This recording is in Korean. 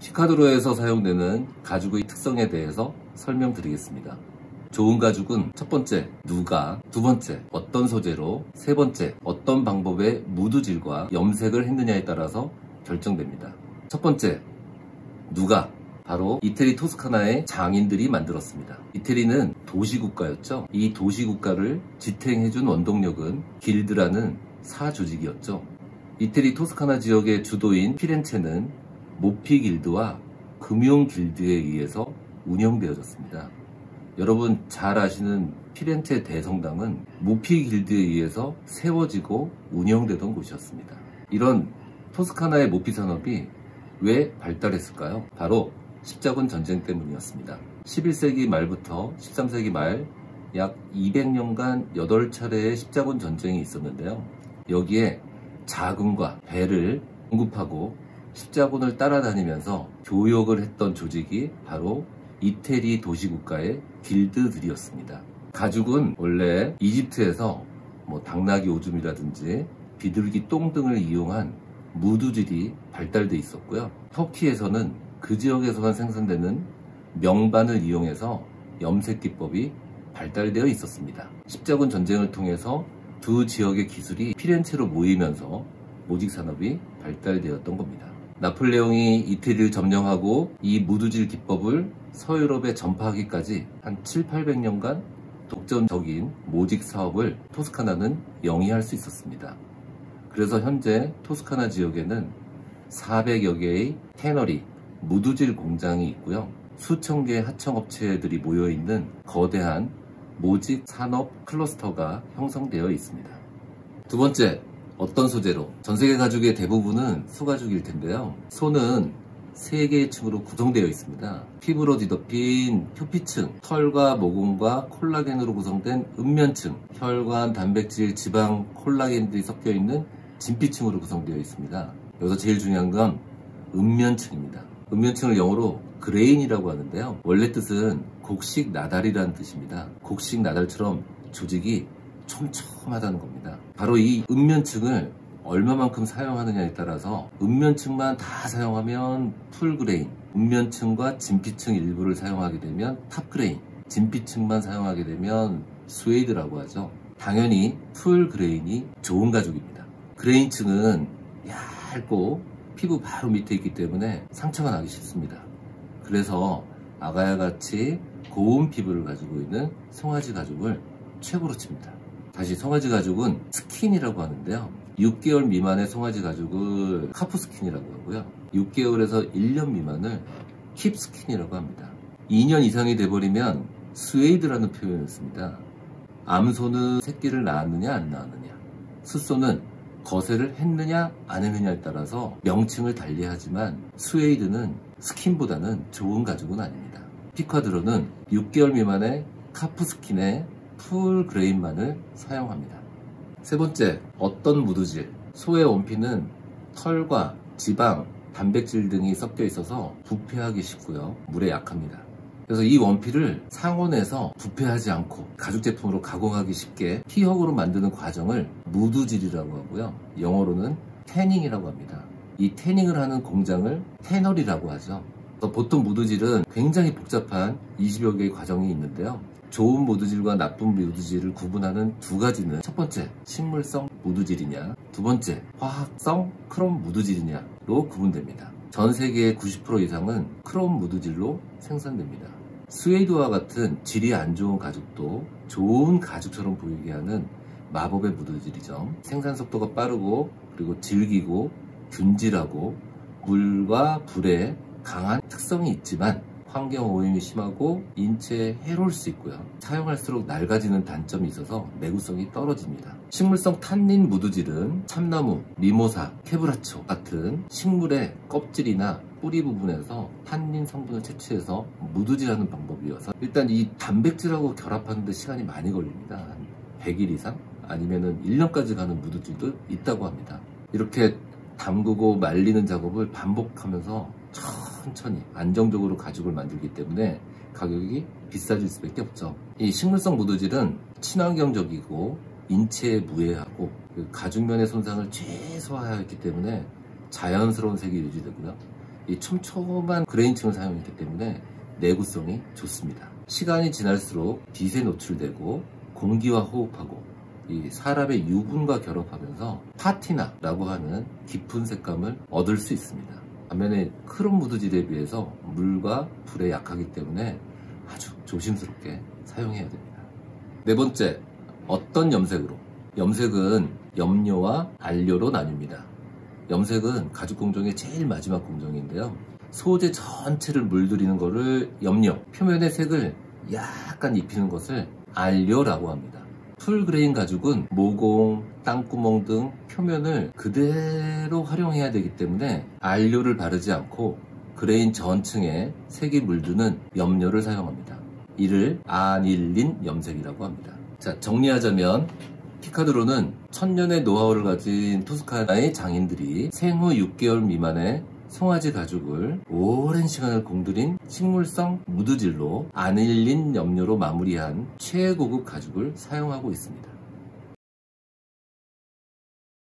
피카드로에서 사용되는 가죽의 특성에 대해서 설명드리겠습니다. 좋은 가죽은 첫 번째, 누가, 두 번째, 어떤 소재로, 세 번째, 어떤 방법의 무드질과 염색을 했느냐에 따라서 결정됩니다. 첫 번째, 누가, 바로 이태리 토스카나의 장인들이 만들었습니다. 이태리는 도시국가였죠. 이 도시국가를 지탱해준 원동력은 길드라는 사조직이었죠. 이태리 토스카나 지역의 주도인 피렌체는 모피 길드와 금융 길드에 의해서 운영되어졌습니다. 여러분 잘 아시는 피렌체 대성당은 모피 길드에 의해서 세워지고 운영되던 곳이었습니다. 이런 토스카나의 모피 산업이 왜 발달했을까요? 바로 십자군 전쟁 때문이었습니다. 11세기 말부터 13세기 말 약 200년간 8차례의 십자군 전쟁이 있었는데요. 여기에 자금과 배를 공급하고 십자군을 따라다니면서 교역을 했던 조직이 바로 이태리 도시국가의 길드들이었습니다. 가죽은 원래 이집트에서 당나귀 오줌이라든지 비둘기 똥 등을 이용한 무드질이 발달돼 있었고요. 터키에서는 그 지역에서만 생산되는 명반을 이용해서 염색 기법이 발달되어 있었습니다. 십자군 전쟁을 통해서 두 지역의 기술이 피렌체로 모이면서 모직 산업이 발달되었던 겁니다. 나폴레옹이 이태리를 점령하고 이 무드질 기법을 서유럽에 전파하기까지 한 700~800년간 독점적인 모직 사업을 토스카나는 영위할 수 있었습니다. 그래서 현재 토스카나 지역에는 400여 개의 태너리, 무드질 공장이 있고요. 수천 개의 하청업체들이 모여있는 거대한 모직 산업 클러스터가 형성되어 있습니다. 두 번째, 어떤 소재로? 전세계 가죽의 대부분은 소가죽일 텐데요. 소는 3개의 층으로 구성되어 있습니다. 피부로 뒤덮인 표피층, 털과 모공과 콜라겐으로 구성된 음면층, 혈관, 단백질, 지방, 콜라겐들이 섞여 있는 진피층으로 구성되어 있습니다. 여기서 제일 중요한 건 음면층입니다. 음면층을 영어로 그레인이라고 하는데요. 원래 뜻은 곡식 나달이라는 뜻입니다. 곡식 나달처럼 조직이 촘촘하다는 겁니다. 바로 이 음면층을 얼마만큼 사용하느냐에 따라서 음면층만 다 사용하면 풀그레인, 음면층과 진피층 일부를 사용하게 되면 탑그레인, 진피층만 사용하게 되면 스웨이드라고 하죠. 당연히 풀그레인이 좋은 가죽입니다. 그레인층은 얇고 피부 바로 밑에 있기 때문에 상처가 나기 쉽습니다. 그래서 아가야같이 고운 피부를 가지고 있는 송아지 가죽을 최고로 칩니다. 다시 송아지 가죽은 스킨이라고 하는데요. 6개월 미만의 송아지 가죽을 카프스킨이라고 하고요. 6개월에서 1년 미만을 킵스킨이라고 합니다. 2년 이상이 돼버리면 스웨이드라는 표현을 씁니다. 암소는 새끼를 낳았느냐 안 낳았느냐, 숫소는 거세를 했느냐 안 했느냐에 따라서 명칭을 달리하지만 스웨이드는 스킨보다는 좋은 가죽은 아닙니다. 피카드로는 6개월 미만의 카프스킨의 풀 그레인만을 사용합니다. 세 번째, 어떤 무드질? 소의 원피는 털과 지방, 단백질 등이 섞여 있어서 부패하기 쉽고요. 물에 약합니다. 그래서 이 원피를 상온에서 부패하지 않고 가죽 제품으로 가공하기 쉽게 피혁으로 만드는 과정을 무드질이라고 하고요. 영어로는 태닝이라고 합니다. 이 태닝을 하는 공장을 태널이라고 하죠. 보통 무드질은 굉장히 복잡한 20여 개의 과정이 있는데요. 좋은 무드질과 나쁜 무드질을 구분하는 두 가지는 첫 번째, 식물성 무드질이냐, 두 번째, 화학성 크롬 무드질이냐로 구분됩니다. 전 세계의 90% 이상은 크롬 무드질로 생산됩니다. 스웨이드와 같은 질이 안 좋은 가죽도 좋은 가죽처럼 보이게 하는 마법의 무드질이죠. 생산 속도가 빠르고 그리고 질기고 균질하고 물과 불에 강한 특성이 있지만 환경 오염이 심하고 인체에 해로울 수 있고요. 사용할수록 낡아지는 단점이 있어서 내구성이 떨어집니다. 식물성 탄닌 무드질은 참나무, 미모사, 케브라초 같은 식물의 껍질이나 뿌리 부분에서 탄닌 성분을 채취해서 무드질하는 방법이어서 일단 이 단백질하고 결합하는 데 시간이 많이 걸립니다. 한 100일 이상? 아니면은 1년까지 가는 무드질도 있다고 합니다. 이렇게 담그고 말리는 작업을 반복하면서 천천히 안정적으로 가죽을 만들기 때문에 가격이 비싸질 수밖에 없죠. 이 식물성 무드질은 친환경적이고 인체에 무해하고 가죽면의 손상을 최소화했기 때문에 자연스러운 색이 유지되고요. 이 촘촘한 그레인층을 사용했기 때문에 내구성이 좋습니다. 시간이 지날수록 빛에 노출되고 공기와 호흡하고 이 사람의 유분과 결합하면서 파티나라고 하는 깊은 색감을 얻을 수 있습니다. 반면에 크롬 무드질에 비해서 물과 불에 약하기 때문에 아주 조심스럽게 사용해야 됩니다. 네 번째, 어떤 염색으로? 염색은 염료와 안료로 나뉩니다. 염색은 가죽 공정의 제일 마지막 공정인데요. 소재 전체를 물들이는 것을 염료, 표면의 색을 약간 입히는 것을 안료라고 합니다. 풀그레인 가죽은 모공, 땅구멍 등 표면을 그대로 활용해야 되기 때문에 안료를 바르지 않고 그레인 전층에 색이 물드는 염료를 사용합니다. 이를 아닐린 염색이라고 합니다. 자, 정리하자면 피카드로는 천년의 노하우를 가진 토스카나의 장인들이 생후 6개월 미만의 송아지 가죽을 오랜 시간을 공들인 식물성 무드질로 아닐린 염료로 마무리한 최고급 가죽을 사용하고 있습니다.